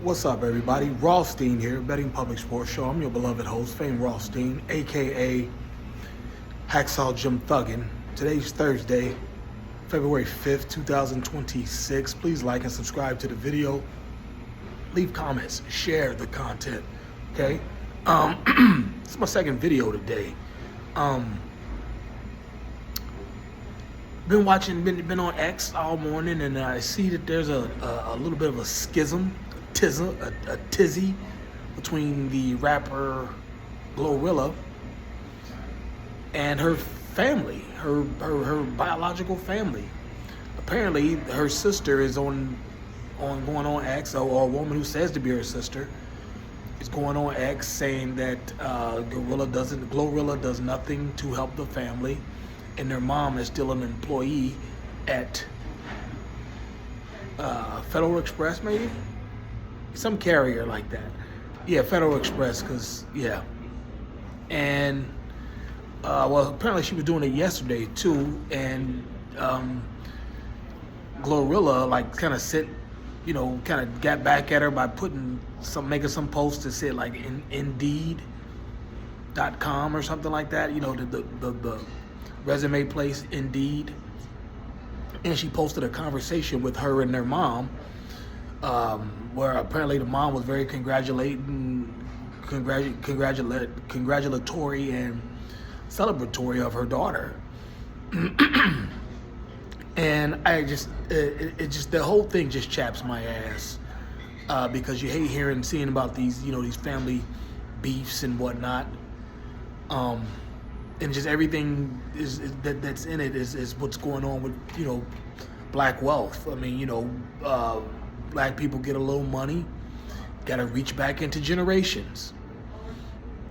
What's up, everybody? Rothstein here, Betting Public Sports Show. I'm your beloved host, Fame Rothstein, aka Hacksaw Jim Thuggin. Today's Thursday, February 5th, 2026. Please like and subscribe to the video. Leave comments, share the content. Okay? It's my second video today. Been on X all morning, and I see that there's a little bit of a schism, a tizzy between the rapper Glorilla and her family, her biological family. Apparently, her sister is going on X, or a woman who says to be her sister is going on X saying that Glorilla does nothing to help the family, and their mom is still an employee at Federal Express, maybe? Some carrier like that. Yeah, Federal Express, yeah. And, apparently she was doing it yesterday, too, and Glorilla, kind of got back at her by making some posts that said, in Indeed.com or something like that, the resume place, Indeed. And she posted a conversation with her and their mom, where apparently the mom was very congratulatory and celebratory of her daughter. And the whole thing just chaps my ass, because you hate seeing about these family beefs and whatnot. And just everything that's in it is what's going on with black wealth. I mean, black people get a little money, got to reach back into generations.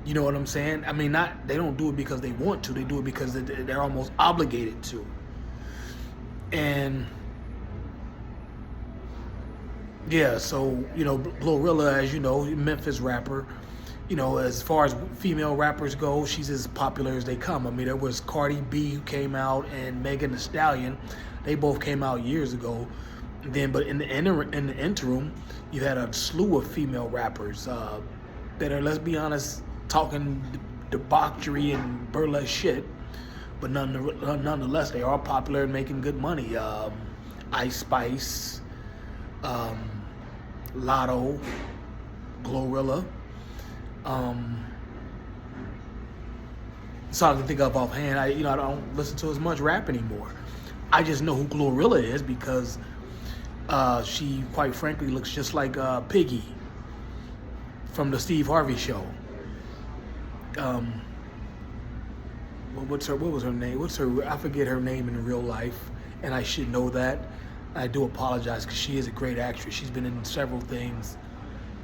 You know what I'm saying? I mean, they don't do it because they want to. They do it because they're almost obligated to. And yeah, so Glorilla, as you know, Memphis rapper. As far as female rappers go, she's as popular as they come. I mean, there was Cardi B who came out, and Megan Thee Stallion. They both came out years ago. But in the interim, you had a slew of female rappers that are, let's be honest, talking debauchery and burlesque shit. But nonetheless, they are popular and making good money. Ice Spice, Lotto, Glorilla. So I can think of offhand. I don't listen to as much rap anymore. I just know who Glorilla is because she, quite frankly, looks just like Piggy from the Steve Harvey Show. What was her name? I forget her name in real life, and I should know that. I do apologize because she is a great actress. She's been in several things.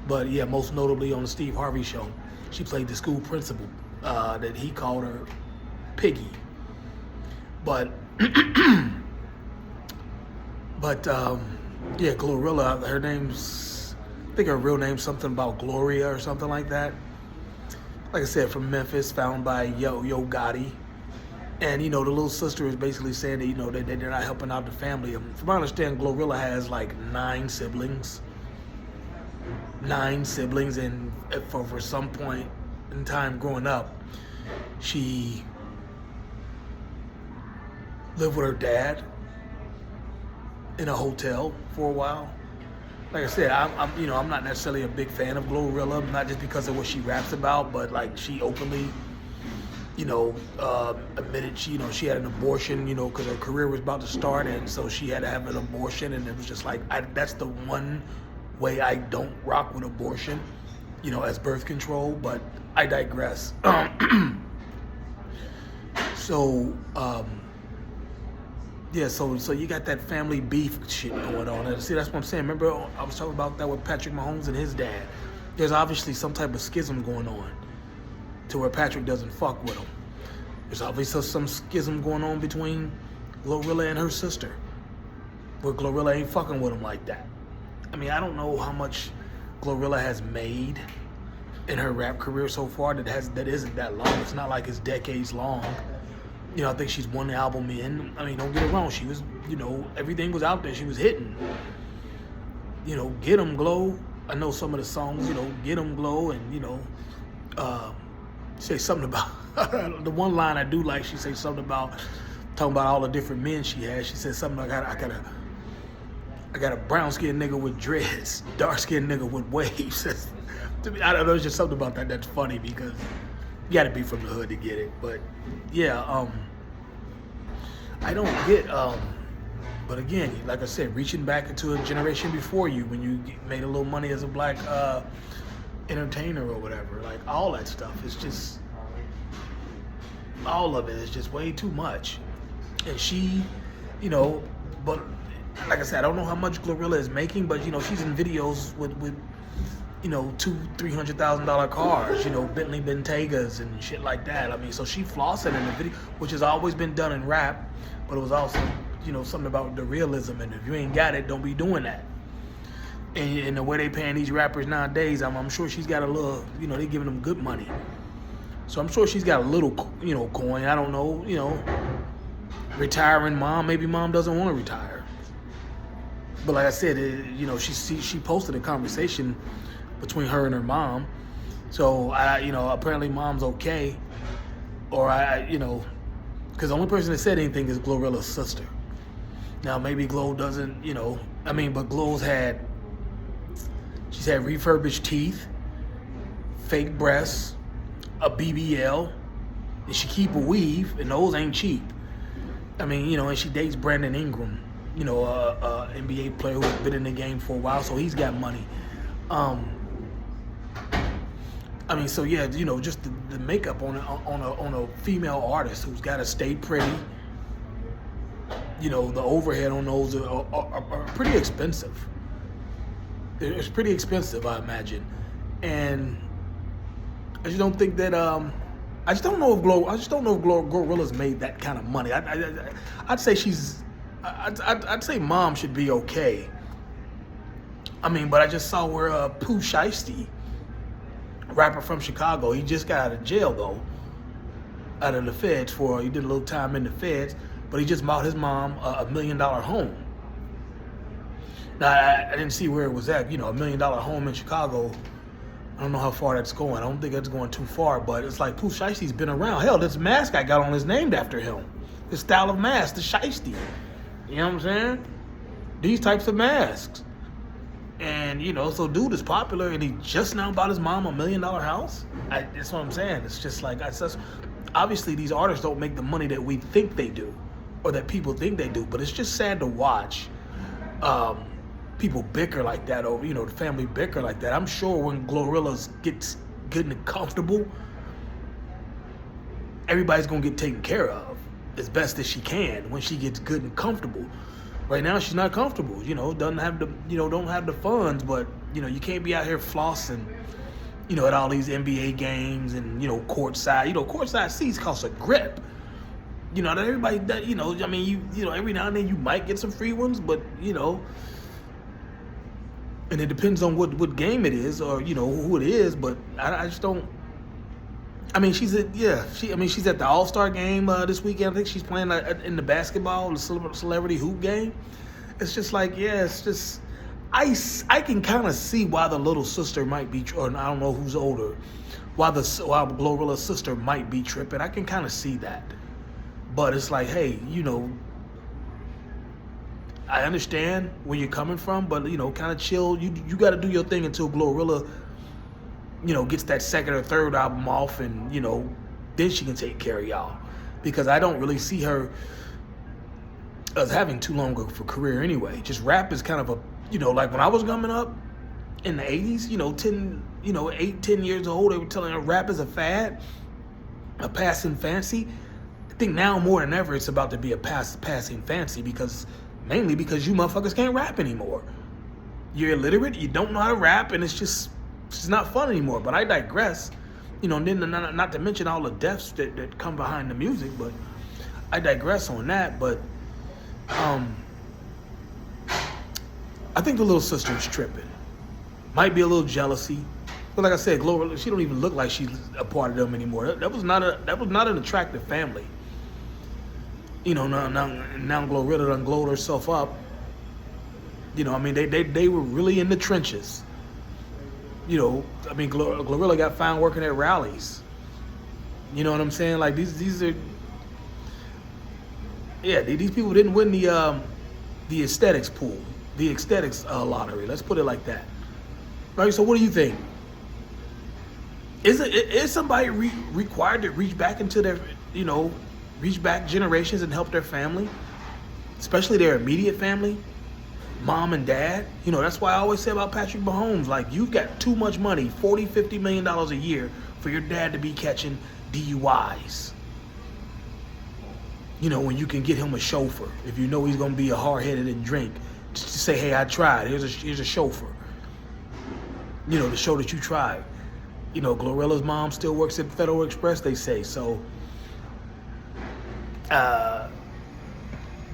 But yeah, most notably on the Steve Harvey Show, she played the school principal that he called her Piggy. But yeah, Glorilla, I think her real name's something about Gloria or something like that. Like I said, from Memphis, found by Yo Gotti. And, the little sister is basically saying that, they're not helping out the family. From my understanding, Glorilla has 9 siblings. 9 siblings, and for some point in time growing up, she lived with her dad in a hotel for a while. Like I said, I'm not necessarily a big fan of Glorilla, not just because of what she raps about, but she openly, admitted she had an abortion, because her career was about to start, and so she had to have an abortion, and it was just that's the one way I don't rock with abortion, as birth control, but I digress. So you got that family beef shit going on. And see, that's what I'm saying. Remember, I was talking about that with Patrick Mahomes and his dad. There's obviously some type of schism going on to where Patrick doesn't fuck with him. There's obviously some schism going on between Glorilla and her sister, where Glorilla ain't fucking with him like that. I mean, I don't know how much Glorilla has made in her rap career so far that isn't that long. It's not like it's decades long. I think she's one album in. I mean, don't get it wrong. She was, everything was out there. She was hitting. Get 'em, Glow. I know some of the songs, Get 'em Glow, and say something about the one line I do like. She say something about talking about all the different men she has. She said something like, I got a brown skinned nigga with dreads, dark skinned nigga with waves. To me, I don't know, it's just something about that that's funny because you got to be from the hood to get it. But yeah, I don't get. But again, like I said, reaching back into a generation before you when you made a little money as a black entertainer or whatever, like all that stuff is just, all of it is just way too much. And she, but like I said, I don't know how much Glorilla is making, but she's in videos with $200,000-$300,000 cars, Bentley Bentegas and shit like that. I mean, so she flossing in the video, which has always been done in rap, but it was also something about the realism, and if you ain't got it, don't be doing that. And the way they paying these rappers nowadays, I'm sure she's got a little, they giving them good money. So I'm sure she's got a little, coin. I don't know, retiring mom. Maybe mom doesn't want to retire. But like I said, she posted a conversation between her and her mom. So apparently mom's okay, or because the only person that said anything is Glorilla's sister. Now maybe Glo doesn't, but she's had refurbished teeth, fake breasts, a BBL, and she keep a weave, and those ain't cheap. I mean, and she dates Brandon Ingram, a NBA player who's been in the game for a while, so he's got money. So yeah, just the makeup on a female artist who's got to stay pretty. The overhead on those are pretty expensive. It's pretty expensive, I imagine, and I just don't think that. I just don't know if Glorilla's made that kind of money. I'd say I'd say mom should be okay. But I just saw where Pooh Shiesty, rapper from Chicago, he just got out of jail though, out of the feds he did a little time in the feds, but he just bought his mom a $1 million home. Now I didn't see where it was at, $1 million home in Chicago. I don't know how far that's going. I don't think that's going too far, but it's like Pooh Shiesty's been around. Hell, this mask I got on is named after him. This style of mask, the Shiesty. You know what I'm saying? These types of masks. And, so dude is popular, and he just now bought his mom a $1 million house. That's what I'm saying. It's just like, obviously these artists don't make the money that we think they do, or that people think they do, but it's just sad to watch people bicker like that over, the family bicker like that. I'm sure when Glorilla gets good and comfortable, everybody's going to get taken care of as best as she can when she gets good and comfortable. Right now, she's not comfortable. Doesn't have the don't have the funds. But you can't be out here flossing. At all these NBA games and courtside. Courtside seats cost a grip. That everybody that every now and then you might get some free ones, but and it depends on what game it is or who it is. But I just don't. She's at the All-Star game this weekend. I think she's playing in the basketball, the celebrity hoop game. It's just like, it's just, I can kind of see why the little sister might be, or I don't know who's older, why Glorilla's sister might be tripping. I can kind of see that. But it's like, hey, I understand where you're coming from, but, kind of chill. You got to do your thing until Glorilla gets that second or third album off, and, then she can take care of y'all. Because I don't really see her as having too long of a career anyway. Just rap is kind of like when I was coming up in the 80s, 10 years old, they were telling her rap is a fad, a passing fancy. I think now more than ever it's about to be a passing fancy mainly because you motherfuckers can't rap anymore. You're illiterate, you don't know how to rap, and it's not fun anymore. But I digress. And then not to mention all the deaths that come behind the music, but I digress on that. But I think the little sister's tripping. Might be a little jealousy. But like I said, Glorilla, she don't even look like she's a part of them anymore. That was not an attractive family. Now Glorilla done glowed herself up. They were really in the trenches. I mean, Glorilla got found working at rallies. You know what I'm saying? Like these are, yeah, these people didn't win the aesthetics pool, the aesthetics lottery. Let's put it like that. Right. So what do you think? Is somebody required to reach back into their, reach back generations and help their family, especially their immediate family, mom and dad? That's why I always say about Patrick Mahomes, like, you've got too much money, $40-50 million a year, for your dad to be catching DUIs. When you can get him a chauffeur, if you know he's going to be a hard-headed and drink, just to say, hey, I tried. Here's a chauffeur. To show that you tried. Glorilla's mom still works at Federal Express, they say. So, I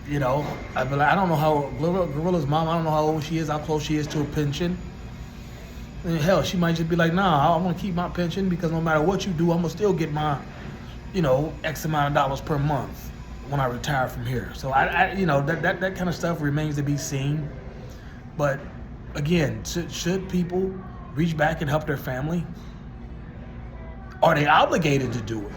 don't know how Glorilla's mom, I don't know how old she is, how close she is to a pension. And hell, she might just be like, nah, I want to keep my pension because no matter what you do, I'm going to still get my, X amount of dollars per month when I retire from here. So, that kind of stuff remains to be seen. But, again, should people reach back and help their family? Are they obligated to do it?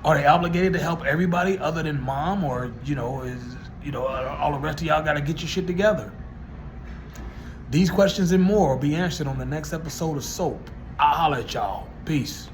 Are they obligated to help everybody other than mom, or all the rest of y'all got to get your shit together? These questions and more will be answered on the next episode of Soap. I'll holler at y'all. Peace.